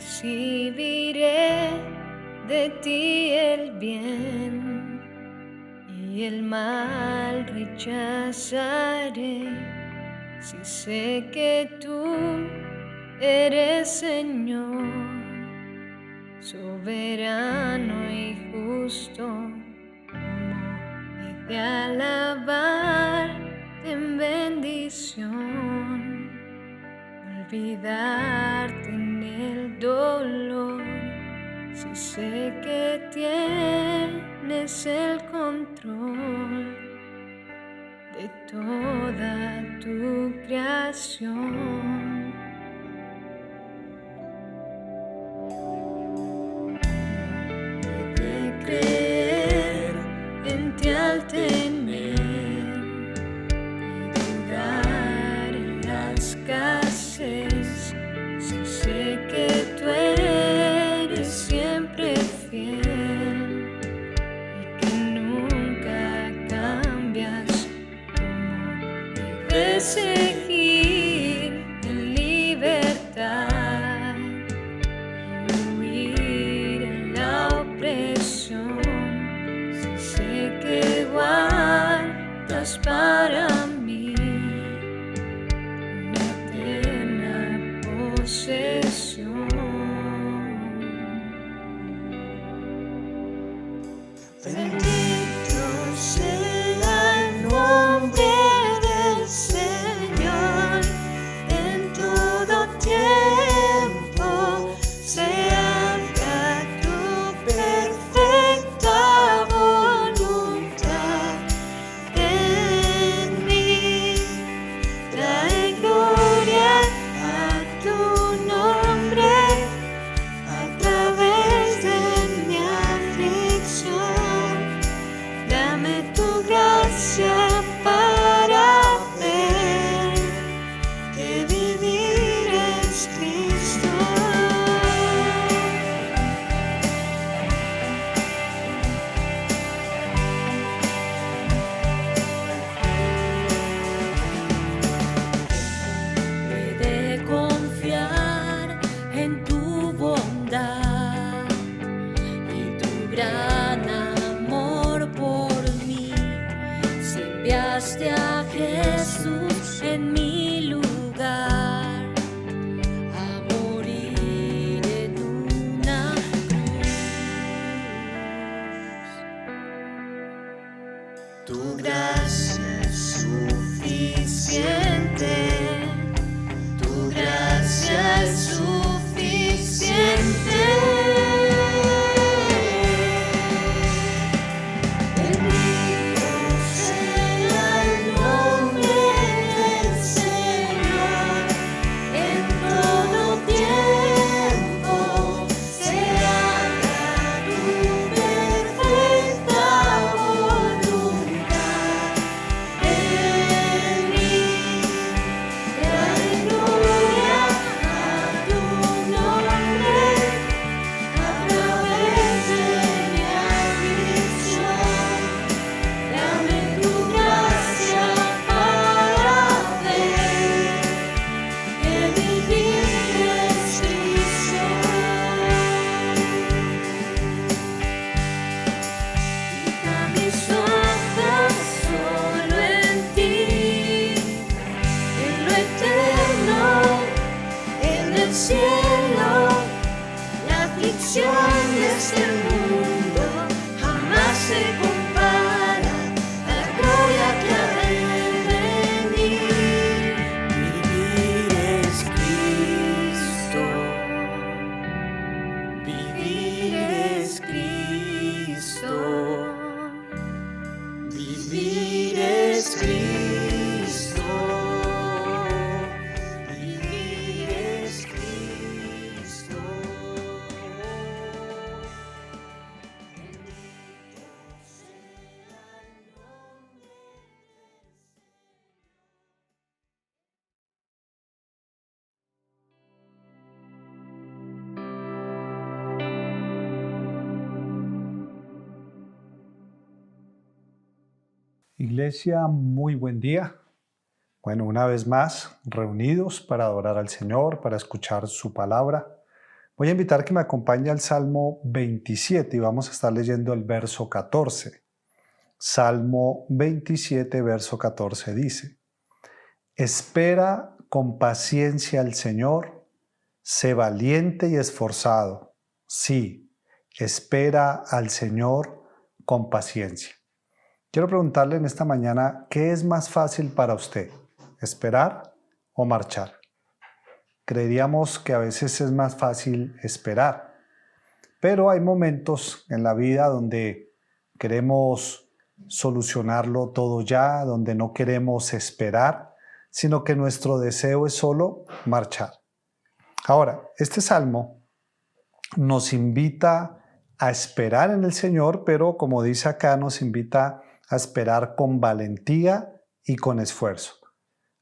recibiré de ti el bien y el mal rechazaré. Si sé que tú eres Señor, soberano y justo, y de alabarte en bendición, olvidarte en el dolor. Si sé que tienes el control de toda tu creación. De creer en ti al tener y dudar en la escasez. Si sé que tú eres siempre fiel y que nunca cambias, como de seguir en libertad y huir en la opresión. Si sé que guardas para mí una eterna posesión. Bendito sea el nombre del Señor en todo tiempo. Se haga tu perfecta voluntad en mí. Trae gloria a tu nombre a través de mi aflicción. Dame tu gracia para ver que vivir es Cristo. He de confiar en tu bondad y tu gran amor por mí. Si enviaste a Jesús en mi lugar a morir en una cruz, tu gracia es suficiente. Tu gracia es suficiente. Bendito sea el nombre del Señor en todo tiempo. Se haga tu perfecta voluntad en mí. Trae gloria a tu nombre a través de mi aflicción. Dame tu gracia para ver que vivir es Cristo. Fija mis ojos solo en ti, en lo eterno, en el cielo. La aflicción de este mundo jamás se compara a la gloria que ha de venir. Vivir es Cristo. Vivir es Cristo. Vivir es Cristo. Vivir es Cristo. Iglesia, muy buen día. Bueno, una vez más, reunidos para adorar al Señor, para escuchar su palabra. Voy a invitar que me acompañe al Salmo 27 y vamos a estar leyendo el verso 14. Salmo 27, verso 14 dice: Espera con paciencia al Señor, sé valiente y esforzado. Sí, espera al Señor con paciencia. Quiero preguntarle en esta mañana, ¿qué es más fácil para usted? ¿Esperar o marchar? Creeríamos que a veces es más fácil esperar, pero hay momentos en la vida donde queremos solucionarlo todo ya, donde no queremos esperar, sino que nuestro deseo es solo marchar. Ahora, este salmo nos invita a esperar en el Señor, pero como dice acá, nos invita a esperar con valentía y con esfuerzo.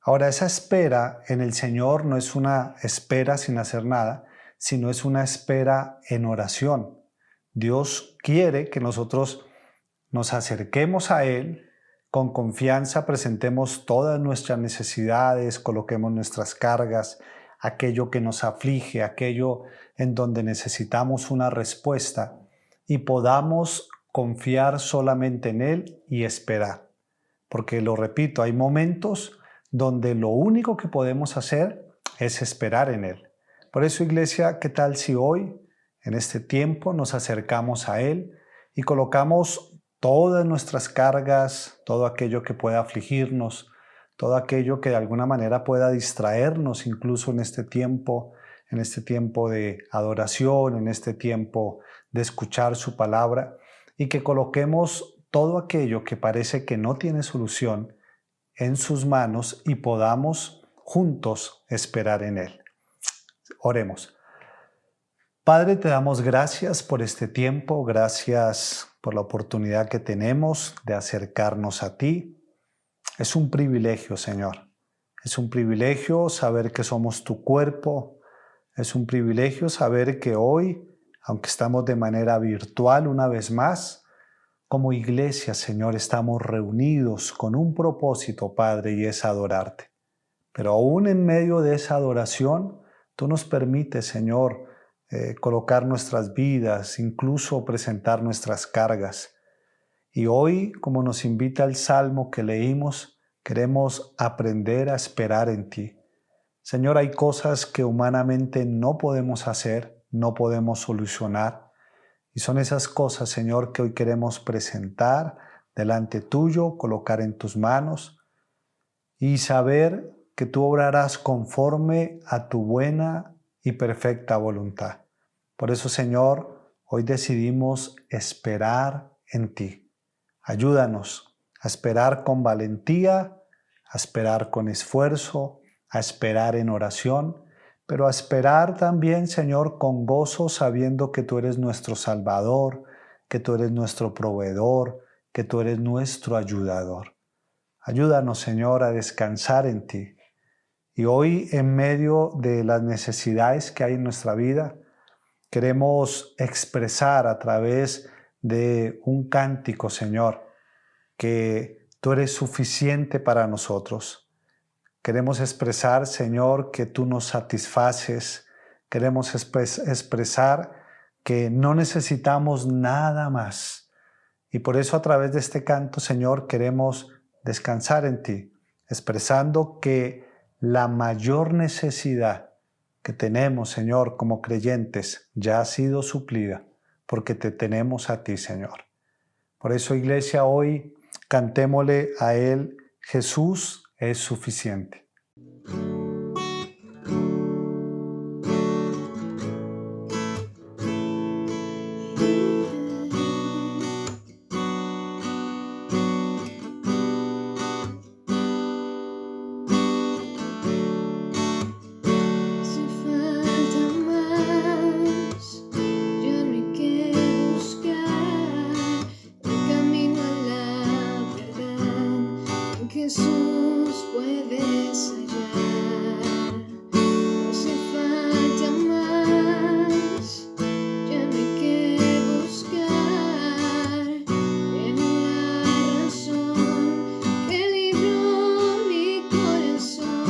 Ahora, esa espera en el Señor no es una espera sin hacer nada, sino es una espera en oración. Dios quiere que nosotros nos acerquemos a Él con confianza, presentemos todas nuestras necesidades, coloquemos nuestras cargas, aquello que nos aflige, aquello en donde necesitamos una respuesta y podamos confiar solamente en Él y esperar. Porque, lo repito, hay momentos donde lo único que podemos hacer es esperar en Él. Por eso, iglesia, ¿qué tal si hoy, en este tiempo, nos acercamos a Él y colocamos todas nuestras cargas, todo aquello que pueda afligirnos, todo aquello que de alguna manera pueda distraernos incluso en este tiempo de adoración, en este tiempo de escuchar su palabra, y que coloquemos todo aquello que parece que no tiene solución en sus manos y podamos juntos esperar en Él. Oremos. Padre, te damos gracias por este tiempo, gracias por la oportunidad que tenemos de acercarnos a ti. Es un privilegio, Señor. Es un privilegio saber que somos tu cuerpo. Es un privilegio saber que hoy, aunque estamos de manera virtual una vez más, como iglesia, Señor, estamos reunidos con un propósito, Padre, y es adorarte. Pero aún en medio de esa adoración, tú nos permites, Señor, colocar nuestras vidas, incluso presentar nuestras cargas. Y hoy, como nos invita el Salmo que leímos, queremos aprender a esperar en ti. Señor, hay cosas que humanamente no podemos hacer, no podemos solucionar. Y son esas cosas, Señor, que hoy queremos presentar delante tuyo, colocar en tus manos y saber que tú obrarás conforme a tu buena y perfecta voluntad. Por eso, Señor, hoy decidimos esperar en ti. Ayúdanos a esperar con valentía, a esperar con esfuerzo, a esperar en oración, pero a esperar también, Señor, con gozo, sabiendo que tú eres nuestro Salvador, que tú eres nuestro proveedor, que tú eres nuestro ayudador. Ayúdanos, Señor, a descansar en ti. Y hoy, en medio de las necesidades que hay en nuestra vida, queremos expresar a través de un cántico, Señor, que tú eres suficiente para nosotros. Queremos expresar, Señor, que tú nos satisfaces. Queremos expresar que no necesitamos nada más. Y por eso a través de este canto, Señor, queremos descansar en ti, expresando que la mayor necesidad que tenemos, Señor, como creyentes, ya ha sido suplida, porque te tenemos a ti, Señor. Por eso, iglesia, hoy cantémosle a Él: Jesús es suficiente. Jesús puedes hallar, no hace falta más, ya no hay que buscar en la razón que libró mi corazón.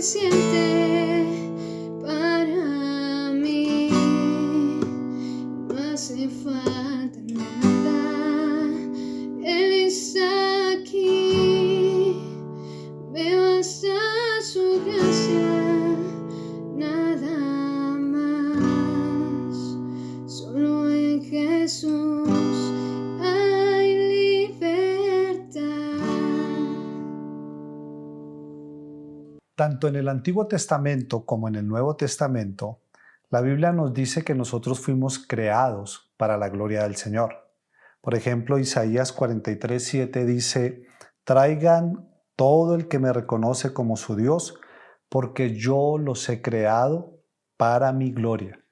suficiente para mí. No hace falta nada, Él está aquí. Me basta su gracia, nada más. Solo en Jesús hay libertad. Tanto en el Antiguo Testamento como en el Nuevo Testamento, la Biblia nos dice que nosotros fuimos creados para la gloria del Señor. Por ejemplo, Isaías 43:7 dice: traigan todo el que me reconoce como su Dios, porque yo los he creado para mi gloria.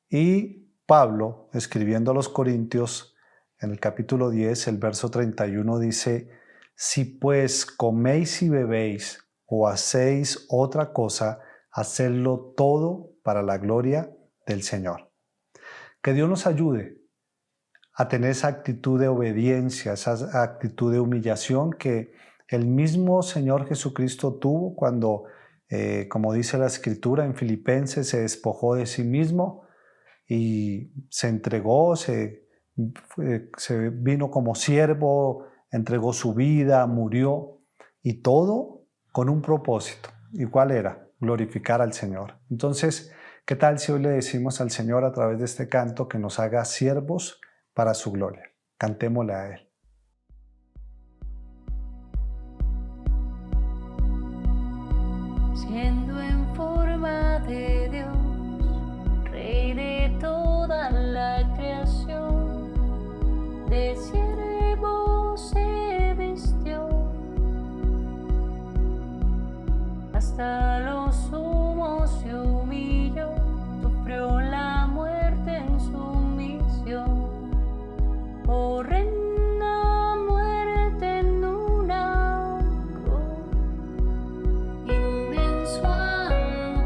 Y Pablo, escribiendo a los Corintios, en el capítulo 10, el verso 31 dice: si pues coméis y bebéis o hacéis otra cosa, hacedlo todo para la gloria del Señor. Que Dios nos ayude a tener esa actitud de obediencia, esa actitud de humillación que el mismo Señor Jesucristo tuvo cuando, como dice la Escritura en Filipenses, se despojó de sí mismo y se entregó, se vino como siervo, entregó su vida, murió, y todo con un propósito. ¿Y cuál era? Glorificar al Señor. Entonces, ¿qué tal si hoy le decimos al Señor a través de este canto que nos haga siervos para su gloria? Cantémosle a Él. Siendo en forma de Dios, Rey de toda la creación, de siervo se vistió, hasta lo sumo se humilló, sufrió la muerte en sumisión, horrenda muerte en una cruz. Inmenso amor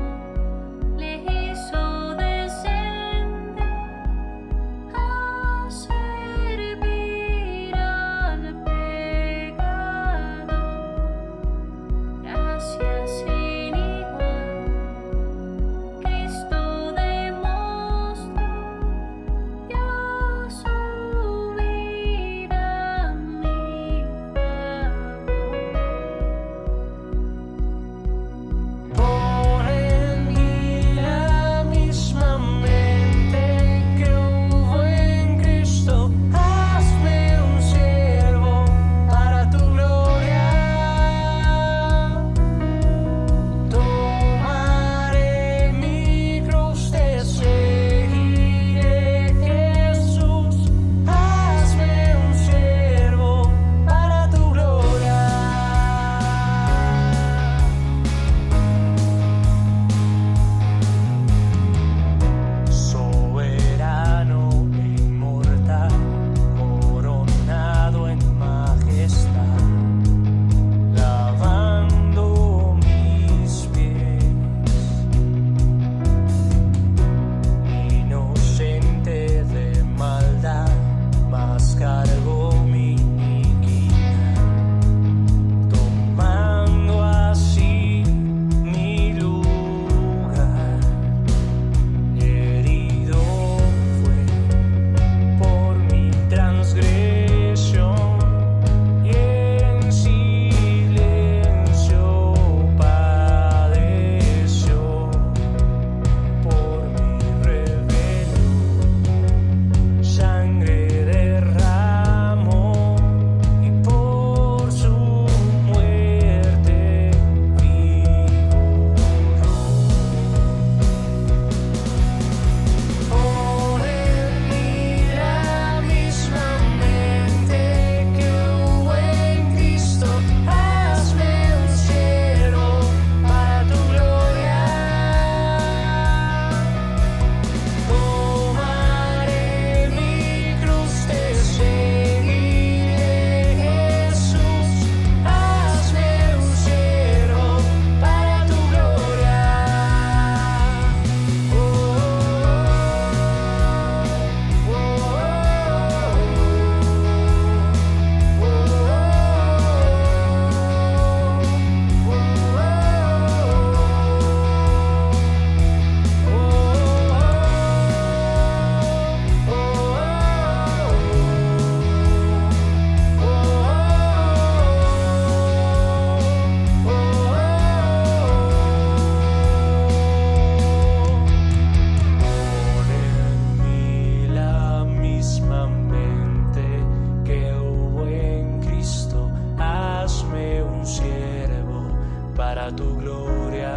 para tu gloria.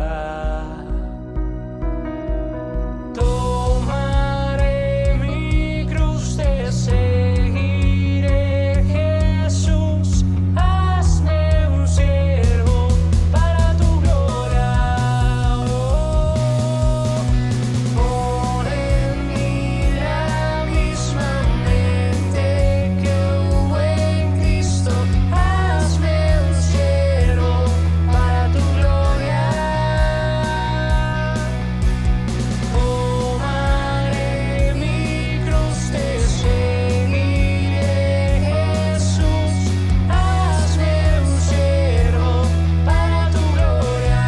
Tomaré mi cruz, te seguiré, Jesús, hazme un siervo para tu gloria. Pon en mí la misma mente que hubo en Cristo, hazme un siervo para tu gloria. Tomaré mi cruz, te seguiré, Jesús, hazme un siervo para tu gloria.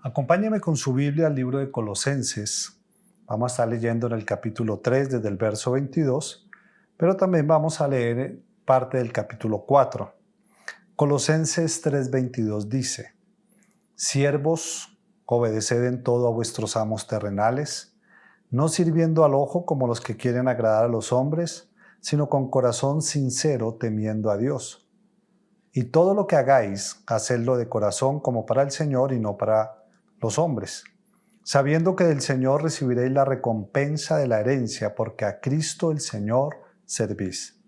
Acompáñeme con su Biblia al libro de Colosenses. Vamos a estar leyendo en el capítulo 3 desde el verso 22, pero también vamos a leer parte del capítulo 4. Colosenses 3:22 dice: Siervos, obedeced en todo a vuestros amos terrenales, no sirviendo al ojo como los que quieren agradar a los hombres, sino con corazón sincero temiendo a Dios. Y todo lo que hagáis, hacedlo de corazón como para el Señor y no para los hombres, sabiendo que del Señor recibiréis la recompensa de la herencia, porque a Cristo el Señor servís.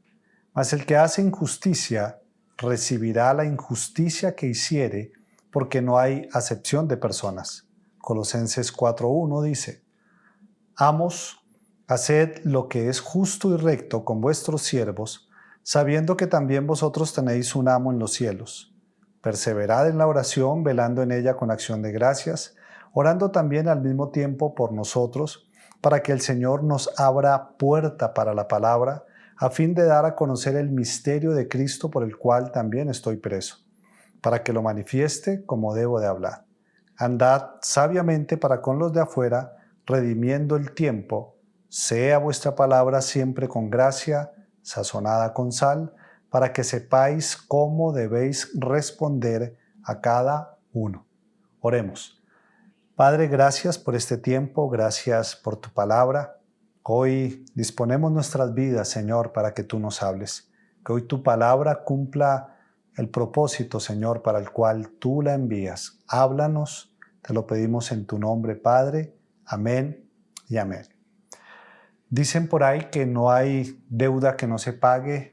Mas el que hace injusticia recibirá la injusticia que hiciere, porque no hay acepción de personas. Colosenses 4:1 dice: Amos, haced lo que es justo y recto con vuestros siervos, sabiendo que también vosotros tenéis un amo en los cielos. Perseverad en la oración, velando en ella con acción de gracias, orando también al mismo tiempo por nosotros, para que el Señor nos abra puerta para la palabra, a fin de dar a conocer el misterio de Cristo, por el cual también estoy preso, para que lo manifieste como debo de hablar. Andad sabiamente para con los de afuera, redimiendo el tiempo. Sea vuestra palabra siempre con gracia, sazonada con sal, para que sepáis cómo debéis responder a cada uno. Oremos. Padre, gracias por este tiempo, gracias por tu palabra. Hoy disponemos nuestras vidas, Señor, para que tú nos hables. Que hoy tu palabra cumpla el propósito, Señor, para el cual tú la envías. Háblanos, te lo pedimos en tu nombre, Padre. Amén y amén. Dicen por ahí que no hay deuda que no se pague,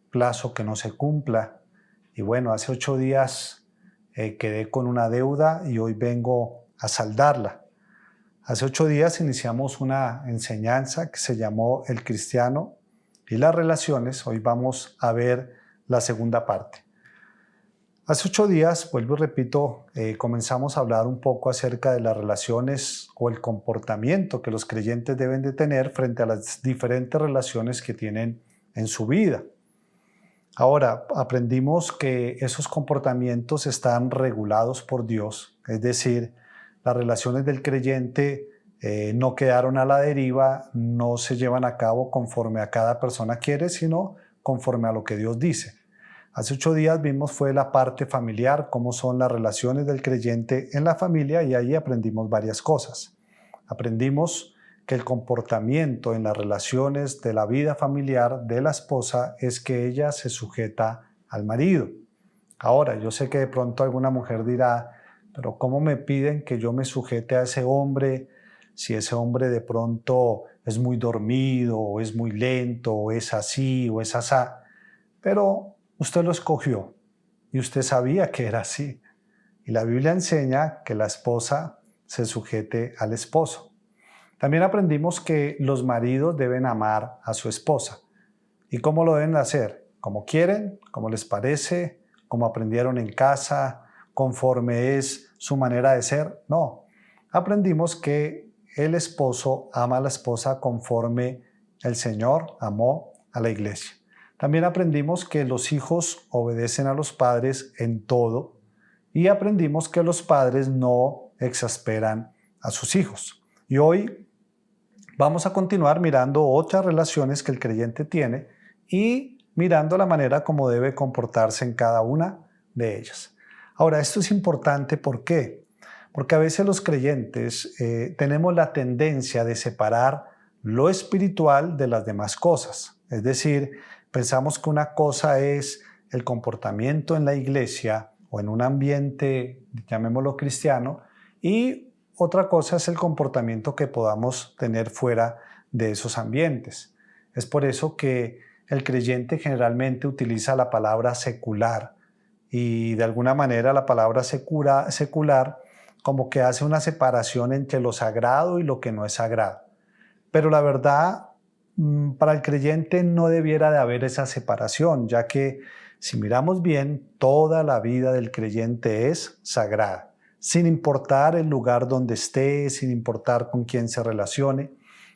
plazo que no se cumpla. Y bueno, hace 8 días quedé con una deuda y hoy vengo a saldarla. Hace 8 días iniciamos una enseñanza que se llamó El Cristiano y las Relaciones. Hoy vamos a ver la segunda parte. Hace 8 días, vuelvo y repito, comenzamos a hablar un poco acerca de las relaciones o el comportamiento que los creyentes deben de tener frente a las diferentes relaciones que tienen en su vida. Ahora, aprendimos que esos comportamientos están regulados por Dios, es decir, las relaciones del creyente no quedaron a la deriva, no se llevan a cabo conforme a cada persona quiere, sino conforme a lo que Dios dice. Hace 8 días vimos fue la parte familiar, cómo son las relaciones del creyente en la familia, y ahí aprendimos varias cosas. Aprendimos que el comportamiento en las relaciones de la vida familiar de la esposa es que ella se sujeta al marido. Ahora, yo sé que de pronto alguna mujer dirá, pero ¿cómo me piden que yo me sujete a ese hombre si ese hombre de pronto es muy dormido, o es muy lento, o es así, o es asá? Pero usted lo escogió y usted sabía que era así. Y la Biblia enseña que la esposa se sujete al esposo. También aprendimos que los maridos deben amar a su esposa. ¿Y cómo lo deben hacer? ¿Como quieren? ¿Como les parece? ¿Como aprendieron en casa? ¿Conforme es su manera de ser? No. Aprendimos que el esposo ama a la esposa conforme el Señor amó a la iglesia. También aprendimos que los hijos obedecen a los padres en todo y aprendimos que los padres no exasperan a sus hijos. Y hoy vamos a continuar mirando otras relaciones que el creyente tiene y mirando la manera como debe comportarse en cada una de ellas. Ahora, esto es importante, ¿por qué? Porque a veces los creyentes tenemos la tendencia de separar lo espiritual de las demás cosas. Es decir, pensamos que una cosa es el comportamiento en la iglesia o en un ambiente, llamémoslo cristiano, y otra cosa es el comportamiento que podamos tener fuera de esos ambientes. Es por eso que el creyente generalmente utiliza la palabra secular y de alguna manera la palabra secular como que hace una separación entre lo sagrado y lo que no es sagrado. Pero la verdad, para el creyente no debiera de haber esa separación, ya que si miramos bien, toda la vida del creyente es sagrada, sin importar el lugar donde esté, sin importar con quién se relacione.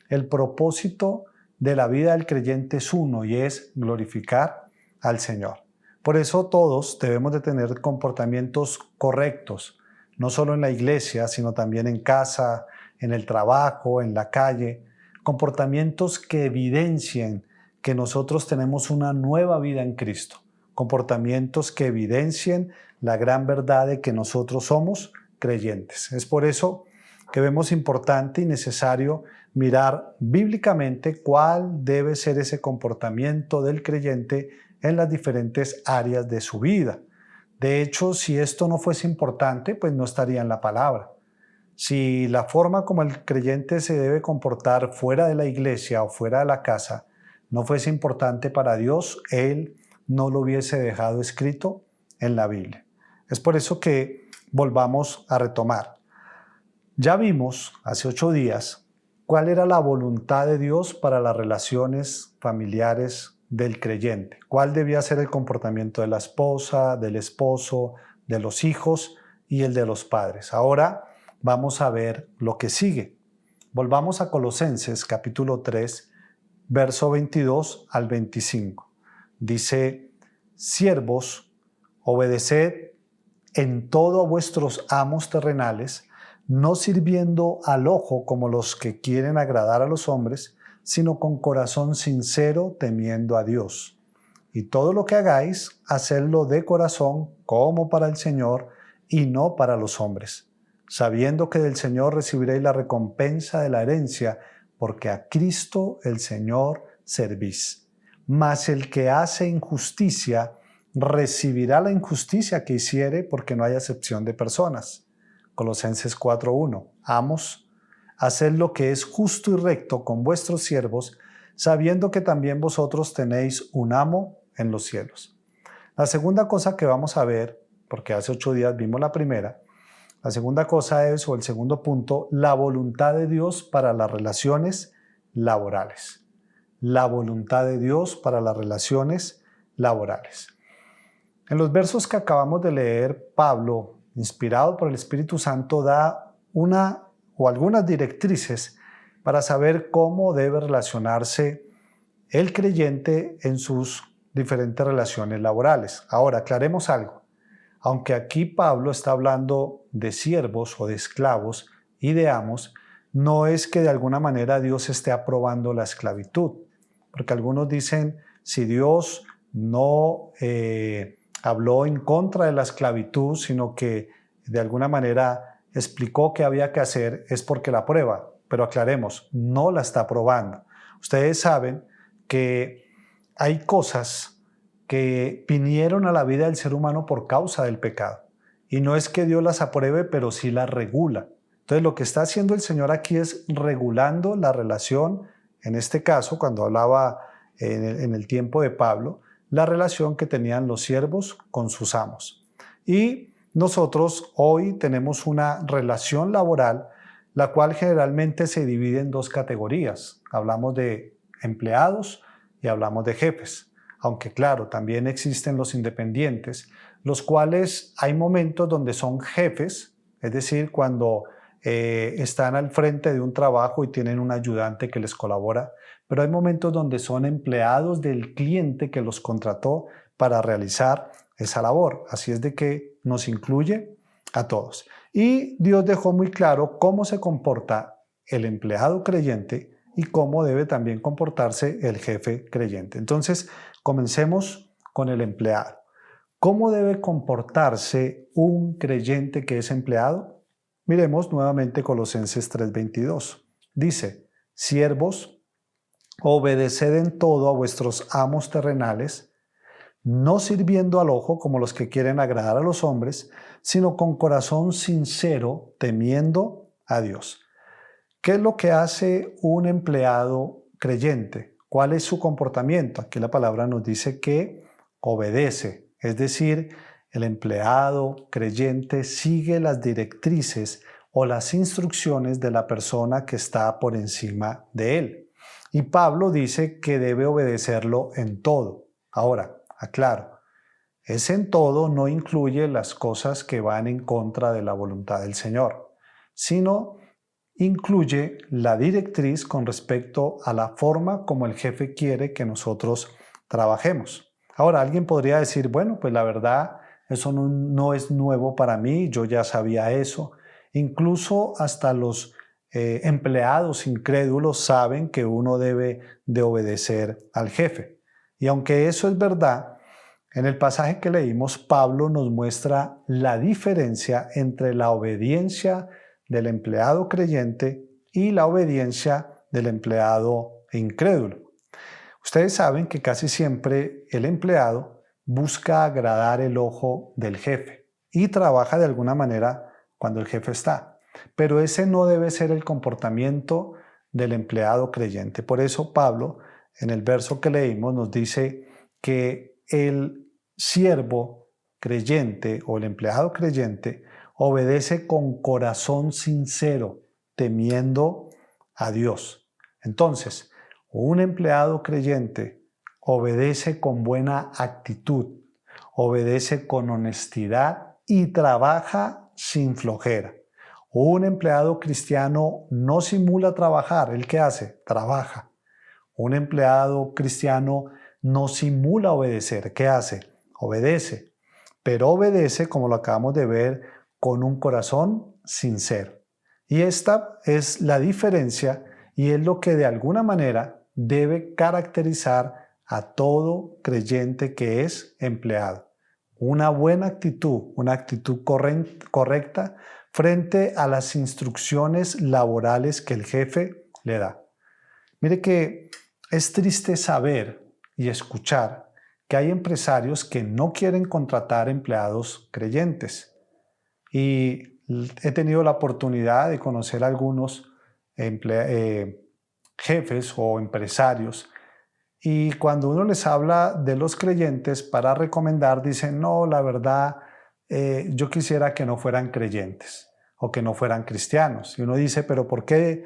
El propósito de la vida del creyente es uno y es glorificar al Señor. Por eso todos debemos de tener comportamientos correctos, no solo en la iglesia, sino también en casa, en el trabajo, en la calle, comportamientos que evidencien que nosotros tenemos una nueva vida en Cristo, comportamientos que evidencien la gran verdad de que nosotros somos creyentes. Es por eso que vemos importante y necesario mirar bíblicamente cuál debe ser ese comportamiento del creyente en las diferentes áreas de su vida. De hecho, si esto no fuese importante, pues no estaría en la palabra. Si la forma como el creyente se debe comportar fuera de la iglesia o fuera de la casa no fuese importante para Dios, Él no lo hubiese dejado escrito en la Biblia. Es por eso que volvamos a retomar. Ya vimos hace 8 días cuál era la voluntad de Dios para las relaciones familiares del creyente. Cuál debía ser el comportamiento de la esposa, del esposo, de los hijos y el de los padres. Ahora vamos a ver lo que sigue. Volvamos a Colosenses capítulo 3, verso 22 al 25. Dice: siervos, obedeced en todo a vuestros amos terrenales, no sirviendo al ojo como los que quieren agradar a los hombres, sino con corazón sincero, temiendo a Dios. Y todo lo que hagáis, hacedlo de corazón, como para el Señor, y no para los hombres, sabiendo que del Señor recibiréis la recompensa de la herencia, porque a Cristo el Señor servís. Mas el que hace injusticia, recibirá la injusticia que hiciere, porque no hay acepción de personas. Colosenses 4:1. Amos, haced lo que es justo y recto con vuestros siervos, sabiendo que también vosotros tenéis un amo en los cielos. La segunda cosa que vamos a ver, porque hace 8 días vimos la primera, la segunda cosa es, o el segundo punto, la voluntad de Dios para las relaciones laborales. La voluntad de Dios para las relaciones laborales. En los versos que acabamos de leer, Pablo, inspirado por el Espíritu Santo, da una o algunas directrices para saber cómo debe relacionarse el creyente en sus diferentes relaciones laborales. Ahora, aclaremos algo. Aunque aquí Pablo está hablando de siervos o de esclavos y de amos, no es que de alguna manera Dios esté aprobando la esclavitud. Porque algunos dicen, si Dios no habló en contra de la esclavitud, sino que de alguna manera explicó qué había que hacer, es porque la aprueba. Pero aclaremos, no la está aprobando. Ustedes saben que hay cosas que vinieron a la vida del ser humano por causa del pecado. Y no es que Dios las apruebe, pero sí las regula. Entonces lo que está haciendo el Señor aquí es regulando la relación, en este caso, cuando hablaba en el tiempo de Pablo, la relación que tenían los siervos con sus amos. Y nosotros hoy tenemos una relación laboral la cual generalmente se divide en dos categorías. Hablamos de empleados y hablamos de jefes. Aunque claro, también existen los independientes, los cuales hay momentos donde son jefes, es decir, cuando están al frente de un trabajo y tienen un ayudante que les colabora, pero hay momentos donde son empleados del cliente que los contrató para realizar esa labor. Así es de que nos incluye a todos. Y Dios dejó muy claro cómo se comporta el empleado creyente y cómo debe también comportarse el jefe creyente. Entonces, comencemos con el empleado. ¿Cómo debe comportarse un creyente que es empleado? Miremos nuevamente Colosenses 3:22. Dice, siervos, obedeced en todo a vuestros amos terrenales, no sirviendo al ojo como los que quieren agradar a los hombres, sino con corazón sincero, temiendo a Dios. ¿Qué es lo que hace un empleado creyente? ¿Cuál es su comportamiento? Aquí la palabra nos dice que obedece, es decir, el empleado creyente sigue las directrices o las instrucciones de la persona que está por encima de él. Y Pablo dice que debe obedecerlo en todo. Ahora, aclaro, ese en todo no incluye las cosas que van en contra de la voluntad del Señor, sino incluye la directriz con respecto a la forma como el jefe quiere que nosotros trabajemos. Ahora, alguien podría decir, bueno, pues la verdad, eso no es nuevo para mí, yo ya sabía eso. Incluso hasta los empleados incrédulos saben que uno debe de obedecer al jefe. Y aunque eso es verdad, en el pasaje que leímos, Pablo nos muestra la diferencia entre la obediencia del empleado creyente y la obediencia del empleado incrédulo. Ustedes saben que casi siempre el empleado busca agradar el ojo del jefe y trabaja de alguna manera cuando el jefe está. Pero ese no debe ser el comportamiento del empleado creyente. Por eso Pablo, en el verso que leímos, nos dice que el siervo creyente o el empleado creyente obedece con corazón sincero, temiendo a Dios. Entonces, un empleado creyente obedece con buena actitud, obedece con honestidad y trabaja sin flojera. Un empleado cristiano no simula trabajar. ¿Él qué hace? Trabaja. Un empleado cristiano no simula obedecer. ¿Qué hace? Obedece. Pero obedece, como lo acabamos de ver, con un corazón sincero. Y esta es la diferencia y es lo que de alguna manera debe caracterizar a todo creyente que es empleado. Una buena actitud, una actitud correcta frente a las instrucciones laborales que el jefe le da. Mire que es triste saber y escuchar que hay empresarios que no quieren contratar empleados creyentes. Y he tenido la oportunidad de conocer a algunos jefes o empresarios y cuando uno les habla de los creyentes para recomendar, dicen, no, la verdad, yo quisiera que no fueran creyentes o que no fueran cristianos. Y uno dice, pero ¿por qué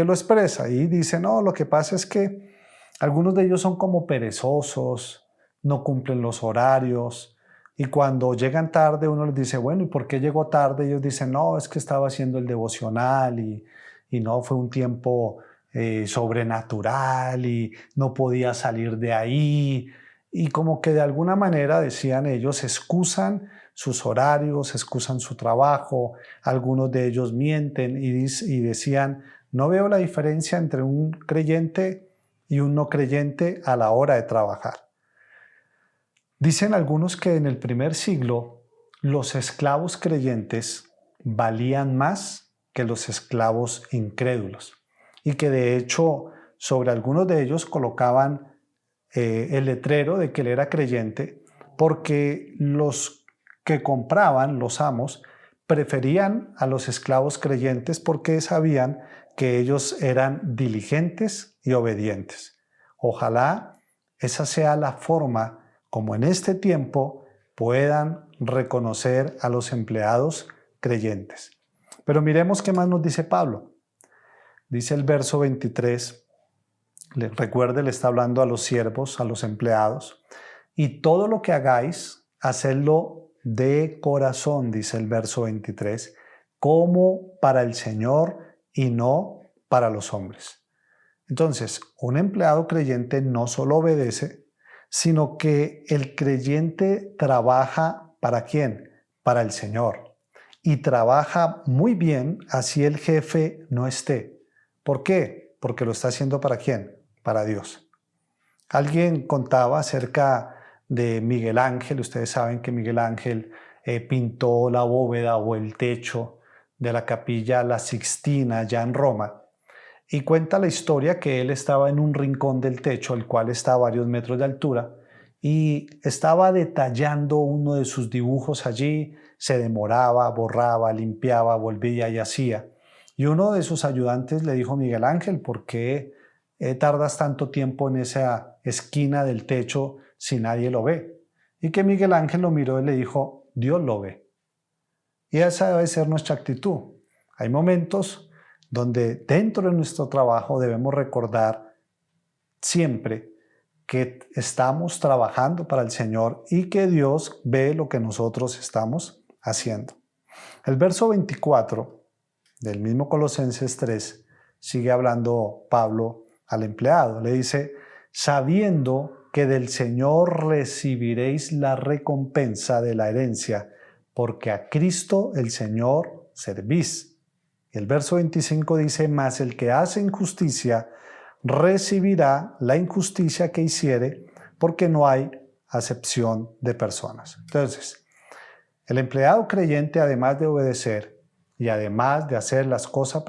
lo expresa? Y dice, no, lo que pasa es que algunos de ellos son como perezosos, no cumplen los horarios. Y cuando llegan tarde, uno les dice, bueno, ¿y por qué llegó tarde? Ellos dicen, no, es que estaba haciendo el devocional y no fue un tiempo sobrenatural y no podía salir de ahí. Y como que de alguna manera, decían ellos, excusan sus horarios, excusan su trabajo. Algunos de ellos mienten y decían, no veo la diferencia entre un creyente y un no creyente a la hora de trabajar. Dicen algunos que en el primer siglo los esclavos creyentes valían más que los esclavos incrédulos y que de hecho sobre algunos de ellos colocaban el letrero de que él era creyente porque los que compraban, los amos, preferían a los esclavos creyentes porque sabían que ellos eran diligentes y obedientes. Ojalá esa sea la forma como en este tiempo puedan reconocer a los empleados creyentes. Pero miremos qué más nos dice Pablo. Dice el verso 23, recuerde, le está hablando a los siervos, a los empleados, y todo lo que hagáis, hacedlo de corazón, dice el verso 23, como para el Señor y no para los hombres. Entonces, un empleado creyente no solo obedece, sino que el creyente trabaja ¿para quién? Para el Señor. Y trabaja muy bien así el jefe no esté. ¿Por qué? Porque lo está haciendo ¿para quién? Para Dios. Alguien contaba acerca de Miguel Ángel. Ustedes saben que Miguel Ángel pintó la bóveda o el techo de la capilla La Sixtina ya en Roma. Y cuenta la historia que él estaba en un rincón del techo, el cual está a varios metros de altura, y estaba detallando uno de sus dibujos allí, se demoraba, borraba, limpiaba, volvía y hacía. Y uno de sus ayudantes le dijo: Miguel Ángel, ¿por qué tardas tanto tiempo en esa esquina del techo si nadie lo ve? Y que Miguel Ángel lo miró y le dijo: Dios lo ve. Y esa debe ser nuestra actitud. Hay momentos donde dentro de nuestro trabajo debemos recordar siempre que estamos trabajando para el Señor y que Dios ve lo que nosotros estamos haciendo. El verso 24 del mismo Colosenses 3 sigue hablando Pablo al empleado. Le dice: sabiendo que del Señor recibiréis la recompensa de la herencia, porque a Cristo el Señor servís. Y el verso 25 dice: mas el que hace injusticia recibirá la injusticia que hiciere, porque no hay acepción de personas. Entonces, el empleado creyente, además de obedecer y además de hacer las cosas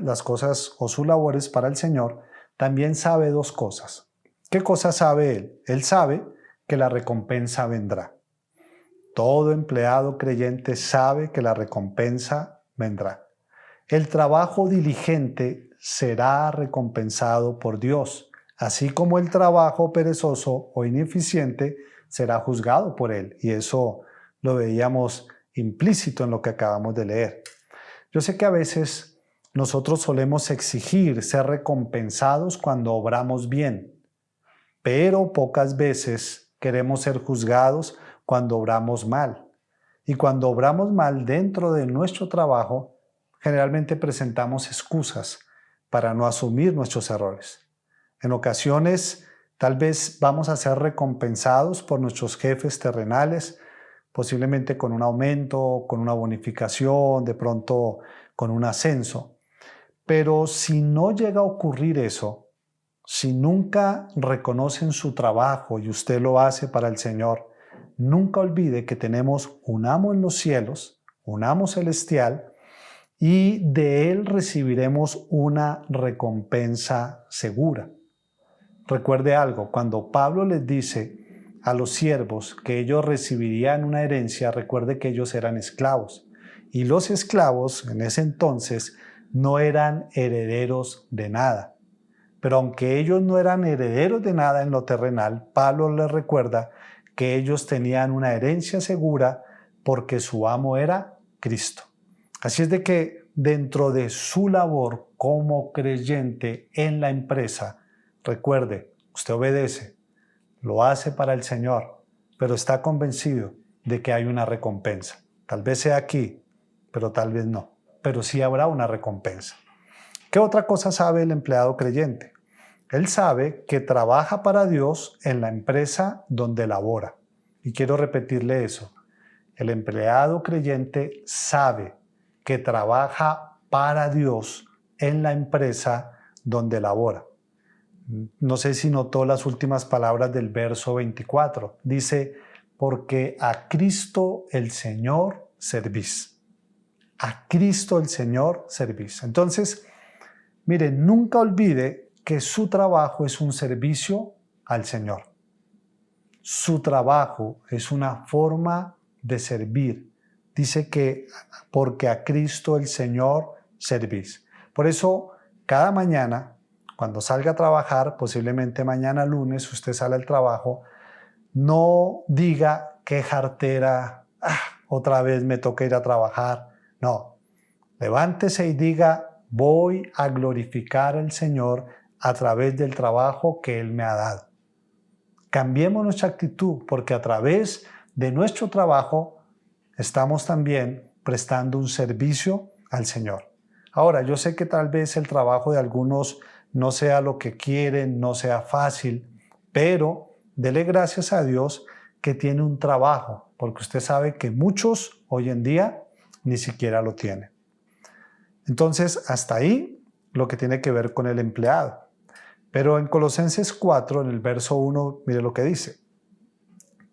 las cosas o sus labores para el Señor, también sabe dos cosas. ¿Qué cosas sabe él? Él sabe que la recompensa vendrá. Todo empleado creyente sabe que la recompensa vendrá. El trabajo diligente será recompensado por Dios, así como el trabajo perezoso o ineficiente será juzgado por Él. Y eso lo veíamos implícito en lo que acabamos de leer. Yo sé que a veces nosotros solemos exigir ser recompensados cuando obramos bien, pero pocas veces queremos ser juzgados cuando obramos mal. Y cuando obramos mal dentro de nuestro trabajo, generalmente presentamos excusas para no asumir nuestros errores. En ocasiones, tal vez vamos a ser recompensados por nuestros jefes terrenales, posiblemente con un aumento, con una bonificación, de pronto con un ascenso. Pero si no llega a ocurrir eso, si nunca reconocen su trabajo y usted lo hace para el Señor, nunca olvide que tenemos un amo en los cielos, un amo celestial, y de él recibiremos una recompensa segura. Recuerde algo, cuando Pablo les dice a los siervos que ellos recibirían una herencia, recuerde que ellos eran esclavos. Y los esclavos en ese entonces no eran herederos de nada. Pero aunque ellos no eran herederos de nada en lo terrenal, Pablo les recuerda que ellos tenían una herencia segura porque su amo era Cristo. Así es de que dentro de su labor como creyente en la empresa, recuerde, usted obedece, lo hace para el Señor, pero está convencido de que hay una recompensa. Tal vez sea aquí, pero tal vez no. Pero sí habrá una recompensa. ¿Qué otra cosa sabe el empleado creyente? Él sabe que trabaja para Dios en la empresa donde labora. Y quiero repetirle eso. El empleado creyente sabe que trabaja para Dios en la empresa donde labora. No sé si notó las últimas palabras del verso 24. Dice: porque a Cristo el Señor servís. A Cristo el Señor servís. Entonces, mire, nunca olvide que su trabajo es un servicio al Señor. Su trabajo es una forma de servir. Dice que porque a Cristo el Señor servís. Por eso, cada mañana, cuando salga a trabajar, posiblemente mañana lunes usted sale al trabajo, no diga qué jartera, otra vez me toca ir a trabajar. No, Levántese y diga, voy a glorificar al Señor a través del trabajo que Él me ha dado. Cambiemos nuestra actitud, porque a través de nuestro trabajo estamos también prestando un servicio al Señor. Ahora, yo sé que tal vez el trabajo de algunos no sea lo que quieren, no sea fácil, pero dele gracias a Dios que tiene un trabajo, porque usted sabe que muchos hoy en día ni siquiera lo tienen. Entonces, hasta ahí lo que tiene que ver con el empleado. Pero en Colosenses 4, en el verso 1, mire lo que dice.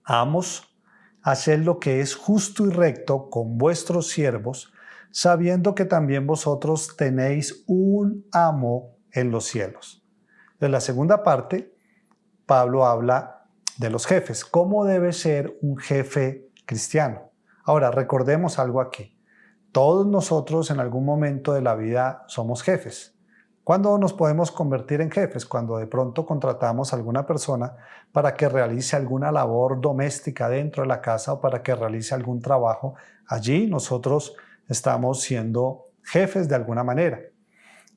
Amos, haced lo que es justo y recto con vuestros siervos, sabiendo que también vosotros tenéis un amo en los cielos. En la segunda parte, Pablo habla de los jefes. ¿Cómo debe ser un jefe cristiano? Ahora, recordemos algo aquí. Todos nosotros en algún momento de la vida somos jefes. ¿Cuándo nos podemos convertir en jefes? Cuando de pronto contratamos a alguna persona para que realice alguna labor doméstica dentro de la casa o para que realice algún trabajo. Allí nosotros estamos siendo jefes de alguna manera.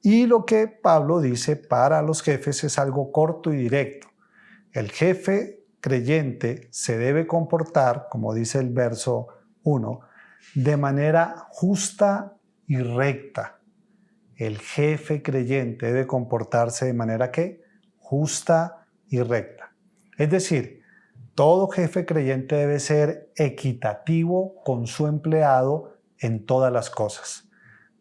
Y lo que Pablo dice para los jefes es algo corto y directo. El jefe creyente se debe comportar, como dice el verso 1, de manera justa y recta. El jefe creyente debe comportarse de manera que justa y recta. Es decir, todo jefe creyente debe ser equitativo con su empleado en todas las cosas.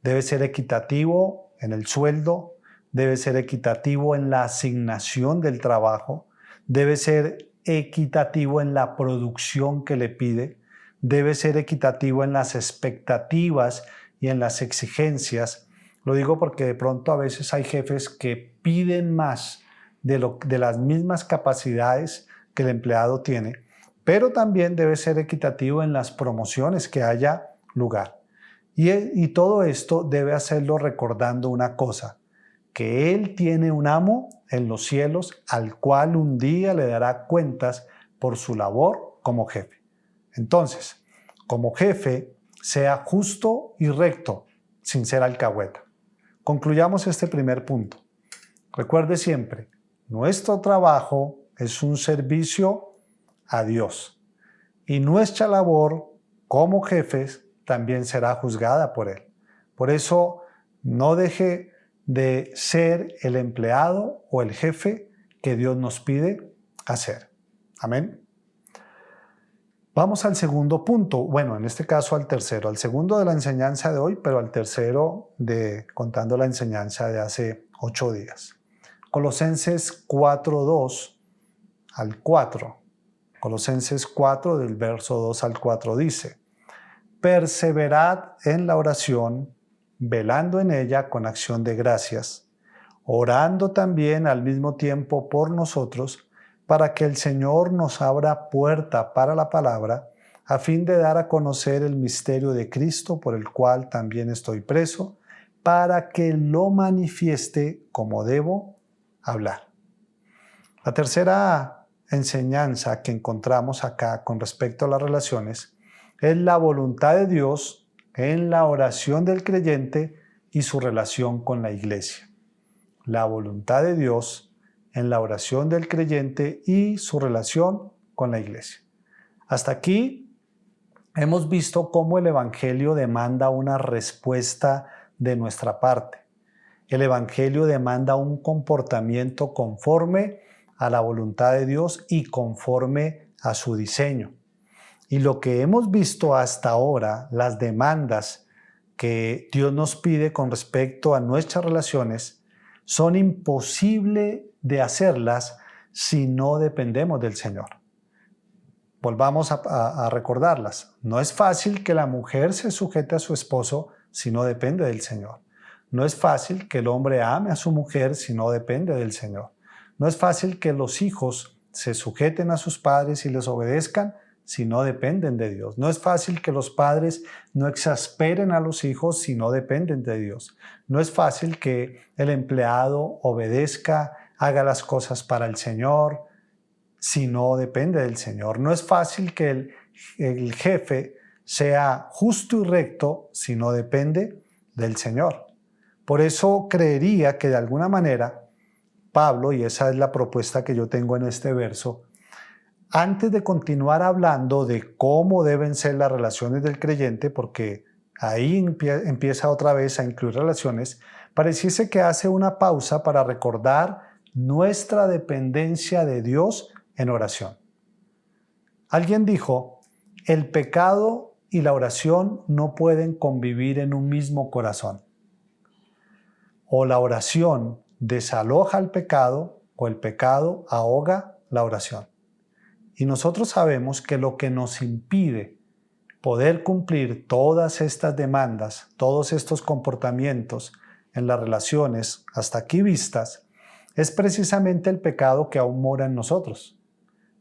Debe ser equitativo en el sueldo, debe ser equitativo en la asignación del trabajo, debe ser equitativo en la producción que le pide, debe ser equitativo en las expectativas y en las exigencias. Lo digo porque de pronto a veces hay jefes que piden más de las mismas capacidades que el empleado tiene, pero también debe ser equitativo en las promociones que haya lugar. Y todo esto debe hacerlo recordando una cosa, que Él tiene un amo en los cielos al cual un día le dará cuentas por su labor como jefe. Entonces, como jefe, sea justo y recto, sin ser alcahueta. Concluyamos este primer punto. Recuerde siempre, nuestro trabajo es un servicio a Dios y nuestra labor como jefes también será juzgada por Él. Por eso, no deje de ser el empleado o el jefe que Dios nos pide hacer. Amén. Vamos al segundo punto, bueno, en este caso al tercero, al segundo de la enseñanza de hoy, pero al tercero contando la enseñanza de hace 8 días. Colosenses 4:2 al 4. Colosenses 4 del verso 2 al 4 dice, perseverad en la oración, velando en ella con acción de gracias, orando también al mismo tiempo por nosotros, para que el Señor nos abra puerta para la palabra, a fin de dar a conocer el misterio de Cristo, por el cual también estoy preso, para que lo manifieste como debo hablar. La tercera enseñanza que encontramos acá con respecto a las relaciones es la voluntad de Dios en la oración del creyente y su relación con la iglesia. La voluntad de Dios en la oración del creyente y su relación con la iglesia. Hasta aquí hemos visto cómo el Evangelio demanda una respuesta de nuestra parte. El Evangelio demanda un comportamiento conforme a la voluntad de Dios y conforme a su diseño. Y lo que hemos visto hasta ahora, las demandas que Dios nos pide con respecto a nuestras relaciones, son imposibles de hacerlas si no dependemos del Señor. Volvamos a recordarlas. No es fácil que la mujer se sujete a su esposo si no depende del Señor. No es fácil que el hombre ame a su mujer si no depende del Señor. No es fácil que los hijos se sujeten a sus padres y les obedezcan si no dependen de Dios. No es fácil que los padres no exasperen a los hijos si no dependen de Dios. No es fácil que el empleado obedezca, haga las cosas para el Señor si no depende del Señor. No es fácil que el jefe sea justo y recto si no depende del Señor. Por eso creería que de alguna manera Pablo, y esa es la propuesta que yo tengo en este verso, antes de continuar hablando de cómo deben ser las relaciones del creyente, porque ahí empieza otra vez a incluir relaciones, pareciese que hace una pausa para recordar nuestra dependencia de Dios en oración. Alguien dijo, el pecado y la oración no pueden convivir en un mismo corazón. O la oración desaloja el pecado o el pecado ahoga la oración. Y nosotros sabemos que lo que nos impide poder cumplir todas estas demandas, todos estos comportamientos en las relaciones hasta aquí vistas, es precisamente el pecado que aún mora en nosotros.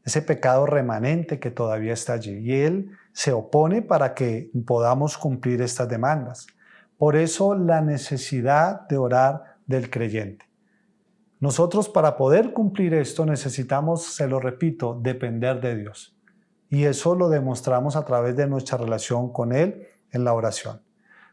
Ese pecado remanente que todavía está allí. Y Él se opone para que podamos cumplir estas demandas. Por eso la necesidad de orar del creyente. Nosotros para poder cumplir esto necesitamos, se lo repito, depender de Dios. Y eso lo demostramos a través de nuestra relación con Él en la oración.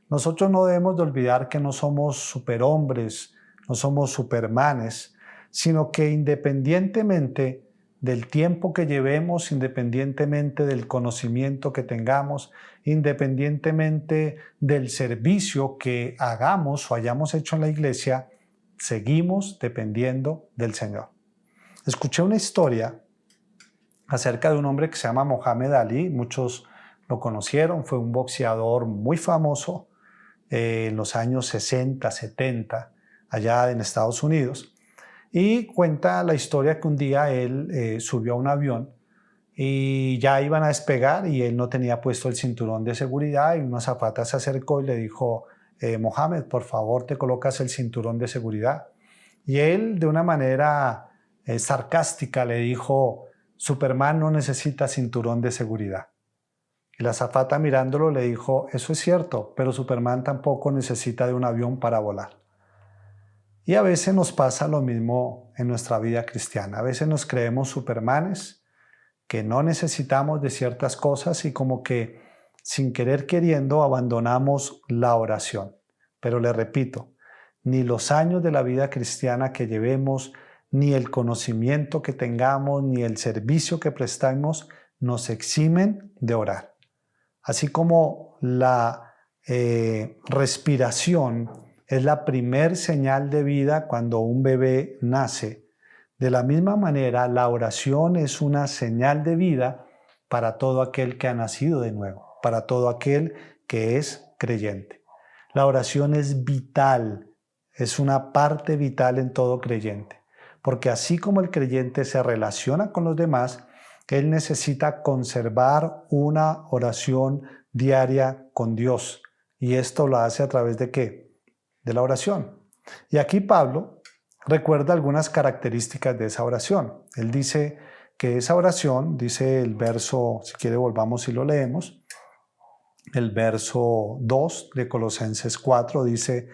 Nosotros no debemos de olvidar que no somos superhombres, no somos supermanes, sino que independientemente del tiempo que llevemos, independientemente del conocimiento que tengamos, independientemente del servicio que hagamos o hayamos hecho en la iglesia, seguimos dependiendo del Señor. Escuché una historia acerca de un hombre que se llama Mohamed Ali, muchos lo conocieron, fue un boxeador muy famoso en los años 60, 70, allá en Estados Unidos. Y cuenta la historia que un día él subió a un avión y ya iban a despegar y él no tenía puesto el cinturón de seguridad y una azafata se acercó y le dijo, Mohamed, por favor te colocas el cinturón de seguridad. Y él de una manera sarcástica le dijo, Superman no necesita cinturón de seguridad. Y la azafata mirándolo le dijo, eso es cierto, pero Superman tampoco necesita de un avión para volar. Y a veces nos pasa lo mismo en nuestra vida cristiana. A veces nos creemos supermanes, que no necesitamos de ciertas cosas y como que sin querer queriendo abandonamos la oración. Pero le repito, ni los años de la vida cristiana que llevemos, ni el conocimiento que tengamos, ni el servicio que prestamos nos eximen de orar. Así como la respiración es la primer señal de vida cuando un bebé nace. De la misma manera, la oración es una señal de vida para todo aquel que ha nacido de nuevo, para todo aquel que es creyente. La oración es vital, es una parte vital en todo creyente, porque así como el creyente se relaciona con los demás, él necesita conservar una oración diaria con Dios. Y esto lo hace a través de ¿qué? De la oración. Y aquí Pablo recuerda algunas características de esa oración. Él dice que esa oración, dice el verso, si quiere volvamos y lo leemos, el verso 2 de Colosenses 4 dice,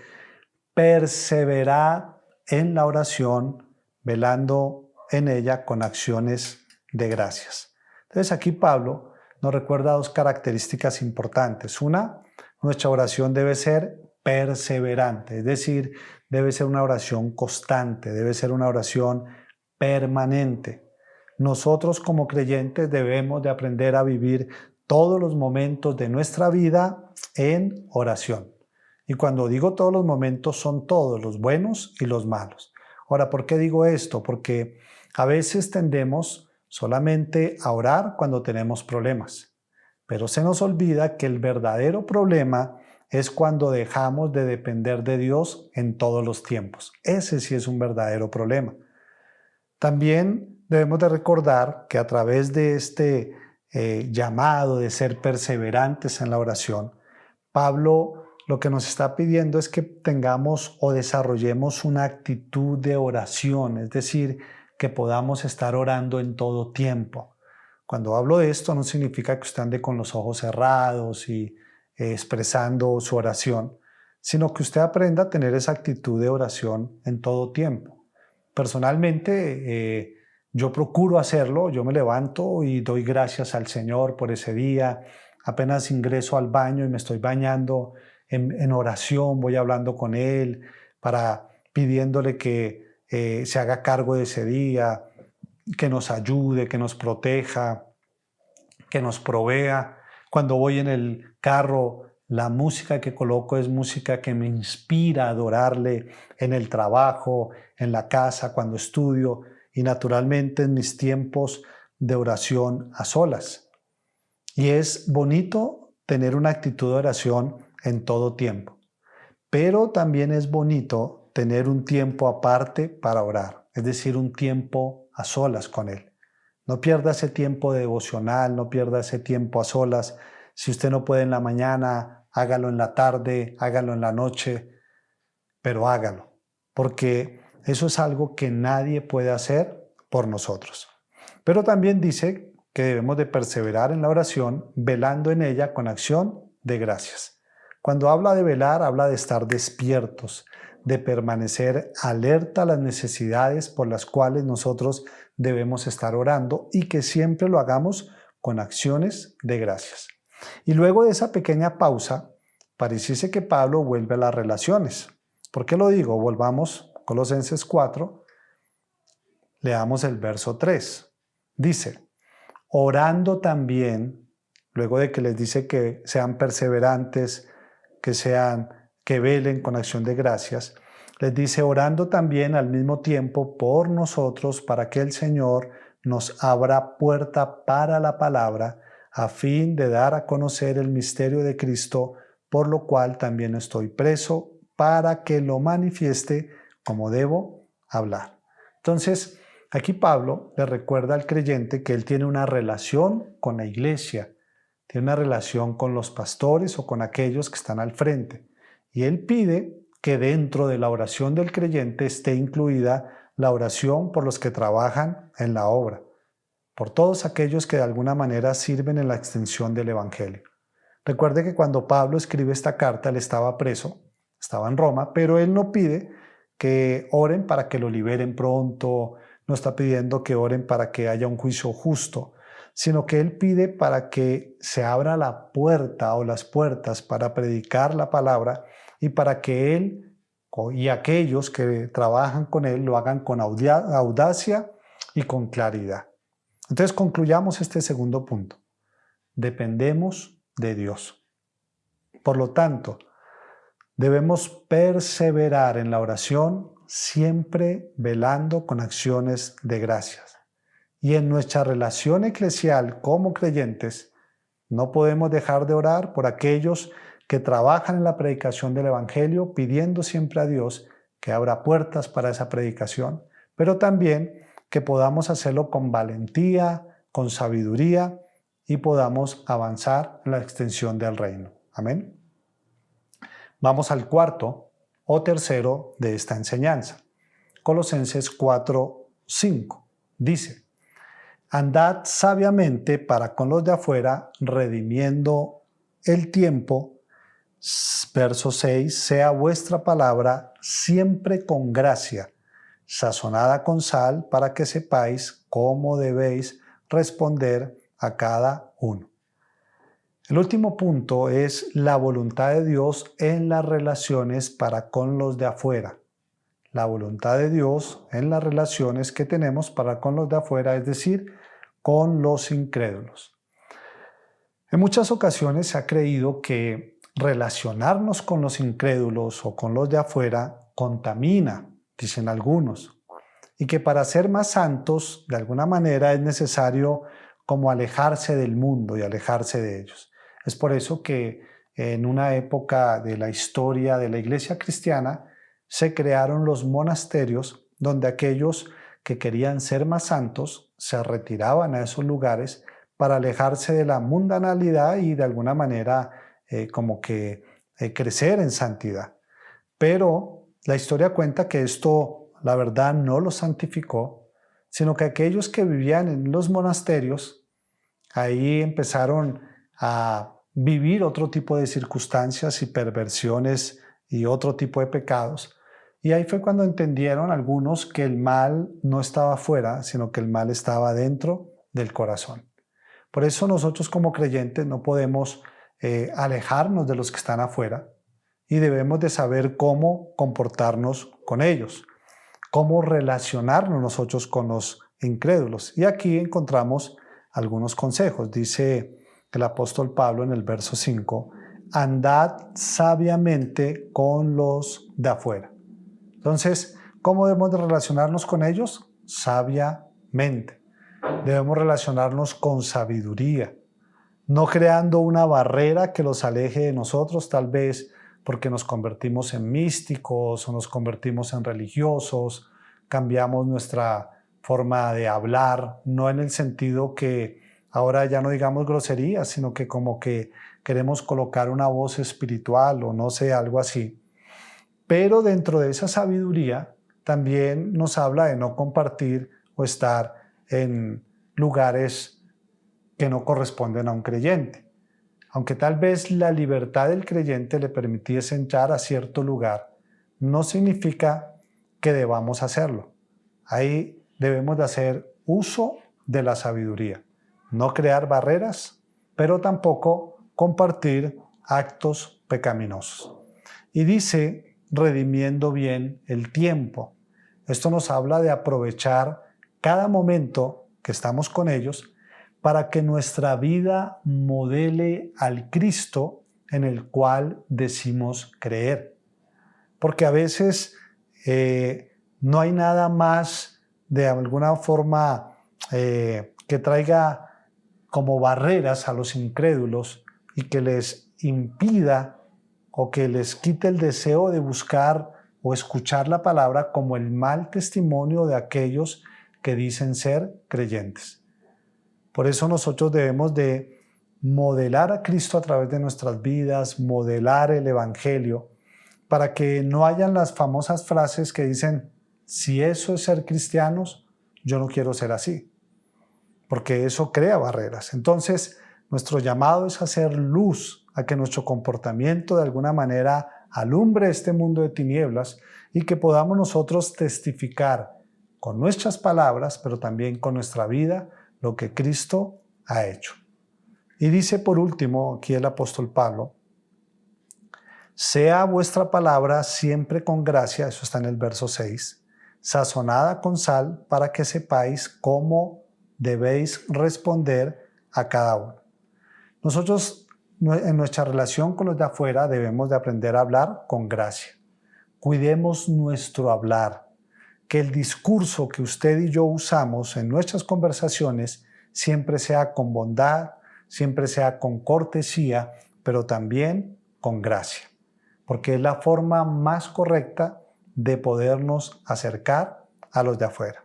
perseverad en la oración, velando en ella con acciones de gracias. Entonces aquí Pablo nos recuerda dos características importantes. Una, nuestra oración debe ser perseverante, es decir, debe ser una oración constante, debe ser una oración permanente. Nosotros como creyentes debemos de aprender a vivir todos los momentos de nuestra vida en oración. Y cuando digo todos los momentos, son todos, los buenos y los malos. Ahora, ¿por qué digo esto? Porque a veces tendemos solamente a orar cuando tenemos problemas, pero se nos olvida que el verdadero problema es cuando dejamos de depender de Dios en todos los tiempos. Ese sí es un verdadero problema. También debemos de recordar que a través de este llamado de ser perseverantes en la oración, Pablo lo que nos está pidiendo es que tengamos o desarrollemos una actitud de oración, es decir, que podamos estar orando en todo tiempo. Cuando hablo de esto no significa que usted ande con los ojos cerrados y expresando su oración, sino que usted aprenda a tener esa actitud de oración en todo tiempo. Personalmente, yo procuro hacerlo, yo me levanto y doy gracias al Señor por ese día, apenas ingreso al baño y me estoy bañando en oración, voy hablando con Él, pidiéndole que se haga cargo de ese día, que nos ayude, que nos proteja, que nos provea. Cuando voy en el carro, la música que coloco es música que me inspira a adorarle en el trabajo, en la casa, cuando estudio y naturalmente en mis tiempos de oración a solas. Y es bonito tener una actitud de oración en todo tiempo, pero también es bonito tener un tiempo aparte para orar, es decir, un tiempo a solas con Él. No pierda ese tiempo de devocional, no pierda ese tiempo a solas. Si usted no puede en la mañana, hágalo en la tarde, hágalo en la noche, pero hágalo, porque eso es algo que nadie puede hacer por nosotros. Pero también dice que debemos de perseverar en la oración, velando en ella con acción de gracias. Cuando habla de velar, habla de estar despiertos, de permanecer alerta a las necesidades por las cuales nosotros debemos estar orando y que siempre lo hagamos con acciones de gracias. Y luego de esa pequeña pausa, pareciese que Pablo vuelve a las relaciones. ¿Por qué lo digo? Volvamos a Colosenses 4, leamos el verso 3. Dice, orando también, luego de que les dice que sean perseverantes, que velen con acción de gracias, les dice, orando también al mismo tiempo por nosotros, para que el Señor nos abra puerta para la palabra, a fin de dar a conocer el misterio de Cristo, por lo cual también estoy preso, para que lo manifieste como debo hablar. Entonces, aquí Pablo le recuerda al creyente que él tiene una relación con la iglesia, tiene una relación con los pastores o con aquellos que están al frente. Y él pide que dentro de la oración del creyente esté incluida la oración por los que trabajan en la obra, por todos aquellos que de alguna manera sirven en la extensión del Evangelio. Recuerde que cuando Pablo escribe esta carta, él estaba preso, estaba en Roma, pero él no pide que oren para que lo liberen pronto, no está pidiendo que oren para que haya un juicio justo, sino que él pide para que se abra la puerta o las puertas para predicar la palabra y para que él y aquellos que trabajan con él lo hagan con audacia y con claridad. Entonces concluyamos este segundo punto. Dependemos de Dios. Por lo tanto, debemos perseverar en la oración, siempre velando con acciones de gracias. Y en nuestra relación eclesial como creyentes, no podemos dejar de orar por aquellos que trabajan en la predicación del Evangelio, pidiendo siempre a Dios que abra puertas para esa predicación, pero también que podamos hacerlo con valentía, con sabiduría y podamos avanzar en la extensión del reino. Amén. Vamos al cuarto o tercero de esta enseñanza. Colosenses 4:5 dice, andad sabiamente para con los de afuera, redimiendo el tiempo. Verso 6, sea vuestra palabra siempre con gracia, sazonada con sal, para que sepáis cómo debéis responder a cada uno. El último punto es la voluntad de Dios en las relaciones para con los de afuera. La voluntad de Dios en las relaciones que tenemos para con los de afuera, es decir, con los incrédulos. En muchas ocasiones se ha creído que relacionarnos con los incrédulos o con los de afuera contamina, dicen algunos, y que para ser más santos, de alguna manera, es necesario como alejarse del mundo y alejarse de ellos. Es por eso que en una época de la historia de la iglesia cristiana se crearon los monasterios donde aquellos que querían ser más santos se retiraban a esos lugares para alejarse de la mundanalidad y de alguna manera crecer en santidad. Pero la historia cuenta que esto, la verdad, no los santificó, sino que aquellos que vivían en los monasterios, ahí empezaron a vivir otro tipo de circunstancias y perversiones y otro tipo de pecados. Y ahí fue cuando entendieron algunos que el mal no estaba afuera, sino que el mal estaba dentro del corazón. Por eso nosotros como creyentes no podemos alejarnos de los que están afuera, y debemos de saber cómo comportarnos con ellos, cómo relacionarnos nosotros con los incrédulos. Y aquí encontramos algunos consejos. Dice el apóstol Pablo en el verso 5, andad sabiamente con los de afuera. Entonces, ¿cómo debemos de relacionarnos con ellos? Sabiamente. Debemos relacionarnos con sabiduría, no creando una barrera que los aleje de nosotros, tal vez porque nos convertimos en místicos o nos convertimos en religiosos, cambiamos nuestra forma de hablar, no en el sentido que ahora ya no digamos groserías, sino que como que queremos colocar una voz espiritual o no sé, algo así. Pero dentro de esa sabiduría también nos habla de no compartir o estar en lugares que no corresponden a un creyente. Aunque tal vez la libertad del creyente le permitiese entrar a cierto lugar, no significa que debamos hacerlo. Ahí debemos de hacer uso de la sabiduría, no crear barreras, pero tampoco compartir actos pecaminosos. Y dice, redimiendo bien el tiempo. Esto nos habla de aprovechar cada momento que estamos con ellos para que nuestra vida modele al Cristo en el cual decimos creer. Porque a veces no hay nada más de alguna forma que traiga como barreras a los incrédulos y que les impida o que les quite el deseo de buscar o escuchar la palabra como el mal testimonio de aquellos que dicen ser creyentes. Por eso nosotros debemos de modelar a Cristo a través de nuestras vidas, modelar el Evangelio, para que no hayan las famosas frases que dicen, si eso es ser cristianos, yo no quiero ser así, porque eso crea barreras. Entonces, nuestro llamado es hacer luz, a que nuestro comportamiento de alguna manera alumbre este mundo de tinieblas y que podamos nosotros testificar con nuestras palabras, pero también con nuestra vida, lo que Cristo ha hecho. Y dice por último aquí el apóstol Pablo, sea vuestra palabra siempre con gracia, eso está en el verso 6, sazonada con sal para que sepáis cómo debéis responder a cada uno. Nosotros en nuestra relación con los de afuera debemos de aprender a hablar con gracia. Cuidemos nuestro hablar, que el discurso que usted y yo usamos en nuestras conversaciones siempre sea con bondad, siempre sea con cortesía, pero también con gracia, porque es la forma más correcta de podernos acercar a los de afuera.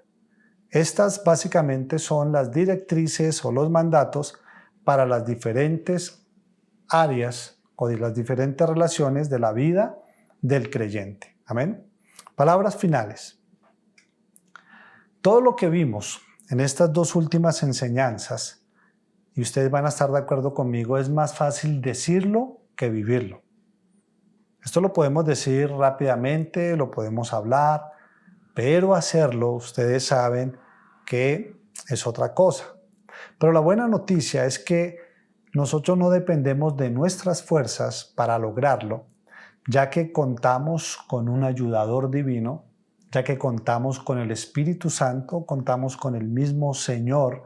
Estas básicamente son las directrices o los mandatos para las diferentes áreas o de las diferentes relaciones de la vida del creyente. Amén. Palabras finales. Todo lo que vimos en estas dos últimas enseñanzas, y ustedes van a estar de acuerdo conmigo, es más fácil decirlo que vivirlo. Esto lo podemos decir rápidamente, lo podemos hablar, pero hacerlo, ustedes saben que es otra cosa. Pero la buena noticia es que nosotros no dependemos de nuestras fuerzas para lograrlo, ya que contamos con un ayudador divino, ya que contamos con el Espíritu Santo, contamos con el mismo Señor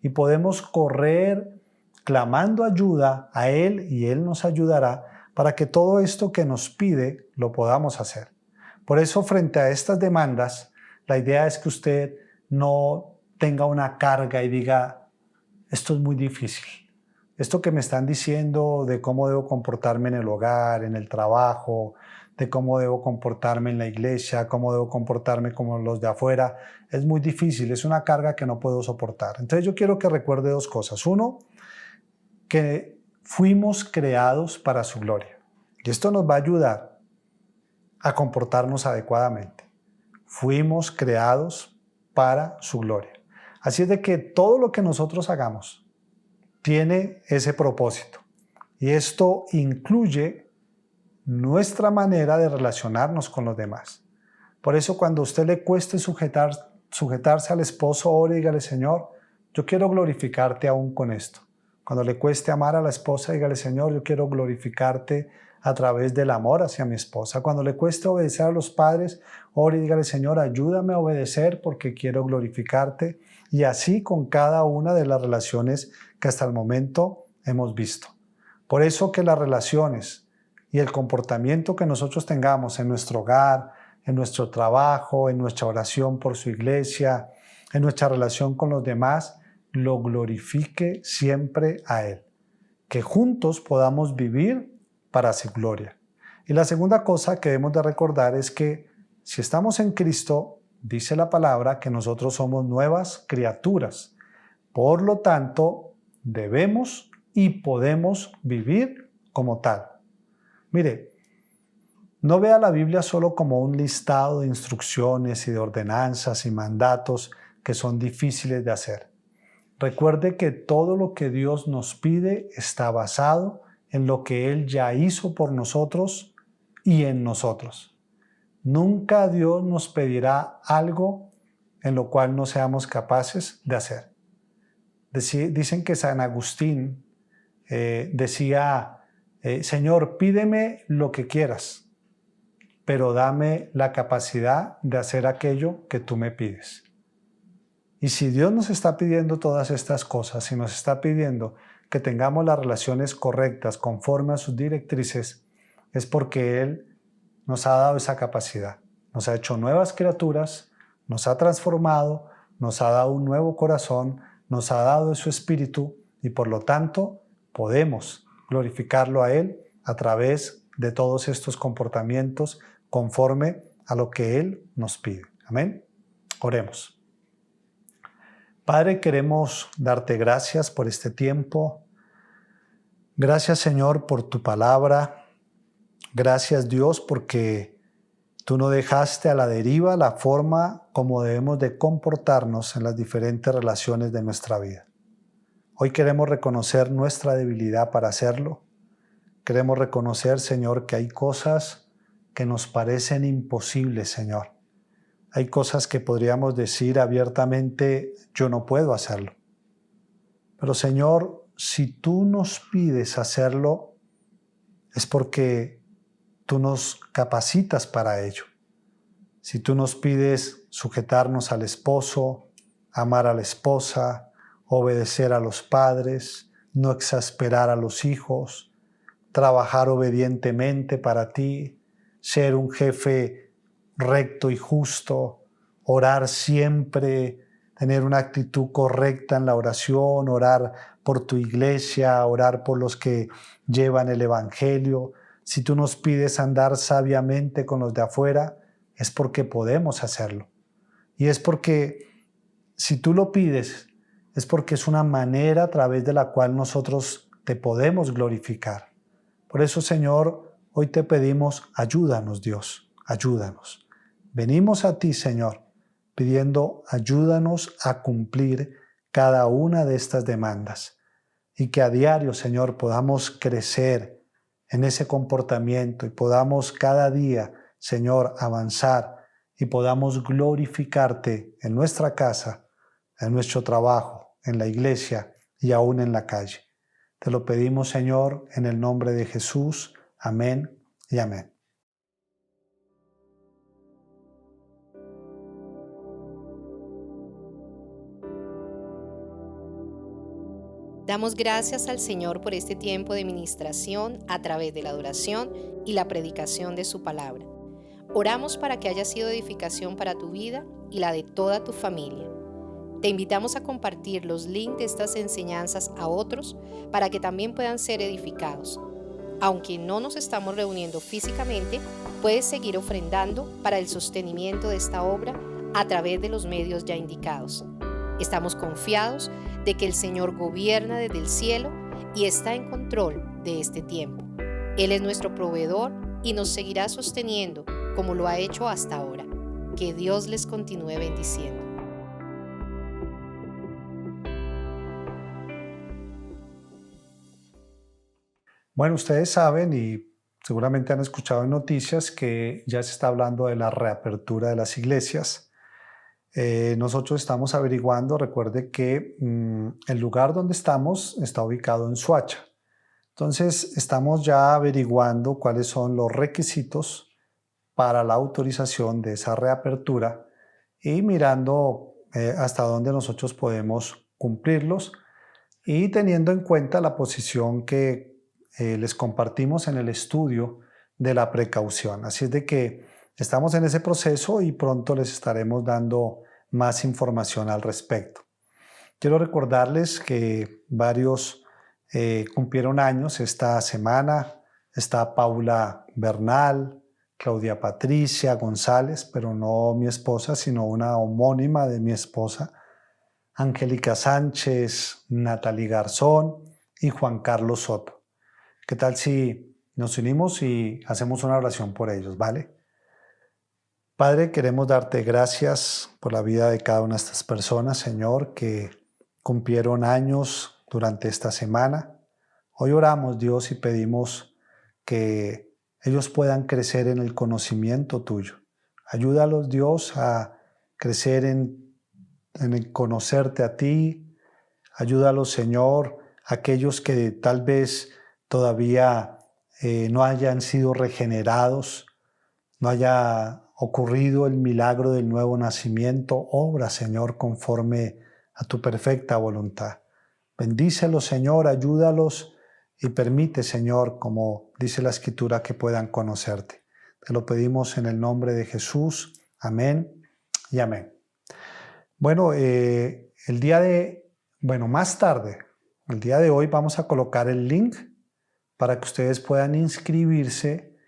y podemos correr clamando ayuda a Él y Él nos ayudará para que todo esto que nos pide lo podamos hacer. Por eso, frente a estas demandas, la idea es que usted no tenga una carga y diga, esto es muy difícil. Esto que me están diciendo de cómo debo comportarme en el hogar, en el trabajo, de cómo debo comportarme en la iglesia, cómo debo comportarme como los de afuera, es muy difícil, es una carga que no puedo soportar. Entonces yo quiero que recuerde dos cosas. Uno, que fuimos creados para su gloria. Y esto nos va a ayudar a comportarnos adecuadamente. Fuimos creados para su gloria. Así es de que todo lo que nosotros hagamos tiene ese propósito. Y esto incluye nuestra manera de relacionarnos con los demás. Por eso cuando a usted le cueste sujetarse al esposo, ore y dígale, Señor, yo quiero glorificarte aún con esto. Cuando le cueste amar a la esposa, dígale, Señor, yo quiero glorificarte a través del amor hacia mi esposa. Cuando le cueste obedecer a los padres, ore y dígale, Señor, ayúdame a obedecer porque quiero glorificarte. Y así con cada una de las relaciones que hasta el momento hemos visto. Por eso que las relaciones y el comportamiento que nosotros tengamos en nuestro hogar, en nuestro trabajo, en nuestra oración por su iglesia, en nuestra relación con los demás, lo glorifique siempre a Él. Que juntos podamos vivir para su gloria. Y la segunda cosa que debemos de recordar es que si estamos en Cristo, dice la palabra que nosotros somos nuevas criaturas. Por lo tanto, debemos y podemos vivir como tal. Mire, no vea la Biblia solo como un listado de instrucciones y de ordenanzas y mandatos que son difíciles de hacer. Recuerde que todo lo que Dios nos pide está basado en lo que Él ya hizo por nosotros y en nosotros. Nunca Dios nos pedirá algo en lo cual no seamos capaces de hacer. Dicen que San Agustín decía, Señor, pídeme lo que quieras, pero dame la capacidad de hacer aquello que tú me pides. Y si Dios nos está pidiendo todas estas cosas y nos está pidiendo que tengamos las relaciones correctas conforme a sus directrices, es porque Él nos ha dado esa capacidad. Nos ha hecho nuevas criaturas, nos ha transformado, nos ha dado un nuevo corazón, nos ha dado de su espíritu y por lo tanto podemos glorificarlo a Él a través de todos estos comportamientos conforme a lo que Él nos pide. Amén. Oremos. Padre, queremos darte gracias por este tiempo. Gracias, Señor, por tu palabra. Gracias, Dios, porque tú no dejaste a la deriva la forma como debemos de comportarnos en las diferentes relaciones de nuestra vida. Hoy queremos reconocer nuestra debilidad para hacerlo. Queremos reconocer, Señor, que hay cosas que nos parecen imposibles, Señor. Hay cosas que podríamos decir abiertamente, yo no puedo hacerlo. Pero Señor, si tú nos pides hacerlo, es porque tú nos capacitas para ello. Si tú nos pides sujetarnos al esposo, amar a la esposa, obedecer a los padres, no exasperar a los hijos, trabajar obedientemente para ti, ser un jefe recto y justo, orar siempre, tener una actitud correcta en la oración, orar por tu iglesia, orar por los que llevan el evangelio. Si tú nos pides andar sabiamente con los de afuera, es porque podemos hacerlo. Y es porque, si tú lo pides, es porque es una manera a través de la cual nosotros te podemos glorificar. Por eso, Señor, hoy te pedimos, ayúdanos, Dios, ayúdanos. Venimos a ti, Señor, pidiendo ayúdanos a cumplir cada una de estas demandas y que a diario, Señor, podamos crecer en ese comportamiento y podamos cada día, Señor, avanzar y podamos glorificarte en nuestra casa, en nuestro trabajo, en la iglesia y aún en la calle. Te lo pedimos, Señor, en el nombre de Jesús. Amén y amén. Damos gracias al Señor por este tiempo de ministración a través de la adoración y la predicación de su palabra. Oramos para que haya sido edificación para tu vida y la de toda tu familia. Te invitamos a compartir los links de estas enseñanzas a otros para que también puedan ser edificados. Aunque no nos estamos reuniendo físicamente, puedes seguir ofrendando para el sostenimiento de esta obra a través de los medios ya indicados. Estamos confiados de que el Señor gobierna desde el cielo y está en control de este tiempo. Él es nuestro proveedor y nos seguirá sosteniendo como lo ha hecho hasta ahora. Que Dios les continúe bendiciendo. Bueno, ustedes saben y seguramente han escuchado en noticias que ya se está hablando de la reapertura de las iglesias. Nosotros estamos averiguando, recuerde que el lugar donde estamos está ubicado en Soacha. Entonces, estamos ya averiguando cuáles son los requisitos para la autorización de esa reapertura y mirando hasta dónde nosotros podemos cumplirlos y teniendo en cuenta la posición que les compartimos en el estudio de la precaución. Así es de que estamos en ese proceso y pronto les estaremos dando más información al respecto. Quiero recordarles que varios cumplieron años esta semana. Está Paula Bernal, Claudia Patricia González, pero no mi esposa, sino una homónima de mi esposa, Angélica Sánchez, Natalie Garzón y Juan Carlos Soto. ¿Qué tal si nos unimos y hacemos una oración por ellos, vale? Padre, queremos darte gracias por la vida de cada una de estas personas, Señor, que cumplieron años durante esta semana. Hoy oramos, Dios, y pedimos que ellos puedan crecer en el conocimiento tuyo. Ayúdalos, Dios, a crecer en el conocerte a ti. Ayúdalos, Señor, aquellos que tal vez todavía no hayan sido regenerados, no haya ocurrido el milagro del nuevo nacimiento. Obra, Señor, conforme a tu perfecta voluntad. Bendícelos, Señor, ayúdalos y permite, Señor, como dice la Escritura, que puedan conocerte. Te lo pedimos en el nombre de Jesús. Amén y amén. Bueno, más tarde, el día de hoy vamos a colocar el link para que ustedes puedan inscribirse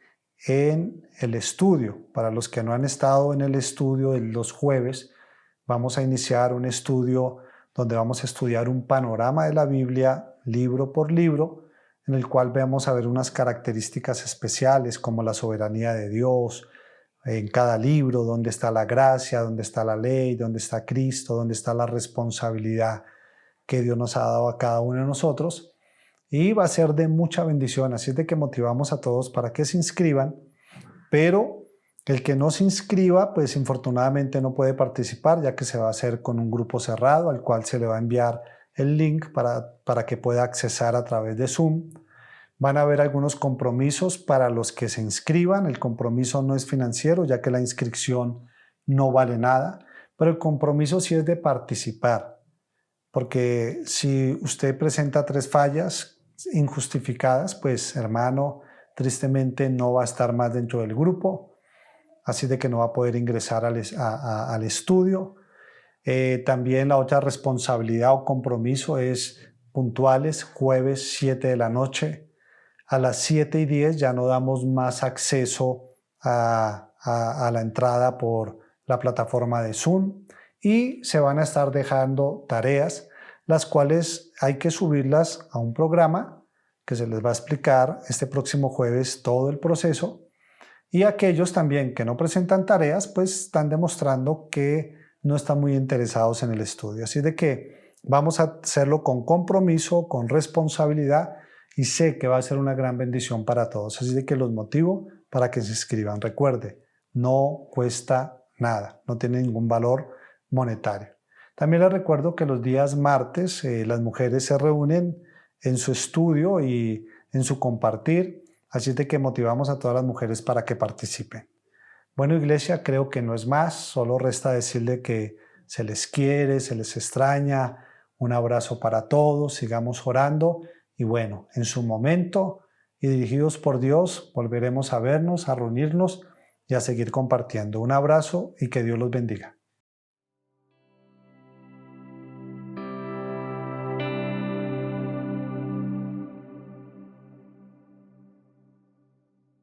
en el estudio. Para los que no han estado en el estudio de los jueves, vamos a iniciar un estudio donde vamos a estudiar un panorama de la Biblia, libro por libro, en el cual vamos a ver unas características especiales como la soberanía de Dios en cada libro, dónde está la gracia, dónde está la ley, dónde está Cristo, dónde está la responsabilidad que Dios nos ha dado a cada uno de nosotros. Y va a ser de mucha bendición, así es de que motivamos a todos para que se inscriban, pero el que no se inscriba, pues infortunadamente no puede participar, ya que se va a hacer con un grupo cerrado al cual se le va a enviar el link para que pueda accesar a través de Zoom. Van a haber algunos compromisos para los que se inscriban. El compromiso no es financiero, ya que la inscripción no vale nada, pero el compromiso sí es de participar, porque si usted presenta 3 fallas injustificadas, pues hermano, tristemente no va a estar más dentro del grupo, así de que no va a poder ingresar al estudio. También la otra responsabilidad o compromiso es puntuales, jueves 7 de la noche. A las 7:10 ya no damos más acceso a la entrada por la plataforma de Zoom y se van a estar dejando tareas, las cuales hay que subirlas a un programa que se les va a explicar este próximo jueves todo el proceso. Y aquellos también que no presentan tareas, pues están demostrando que no están muy interesados en el estudio. Así de que vamos a hacerlo con compromiso, con responsabilidad, y sé que va a ser una gran bendición para todos. Así de que los motivo para que se inscriban. Recuerde, no cuesta nada, no tiene ningún valor monetario. También les recuerdo que los días martes las mujeres se reúnen en su estudio y en su compartir. Así de que motivamos a todas las mujeres para que participen. Bueno, iglesia, creo que no es más. Solo resta decirle que se les quiere, se les extraña. Un abrazo para todos. Sigamos orando. Y bueno, en su momento y dirigidos por Dios, volveremos a vernos, a reunirnos y a seguir compartiendo. Un abrazo y que Dios los bendiga.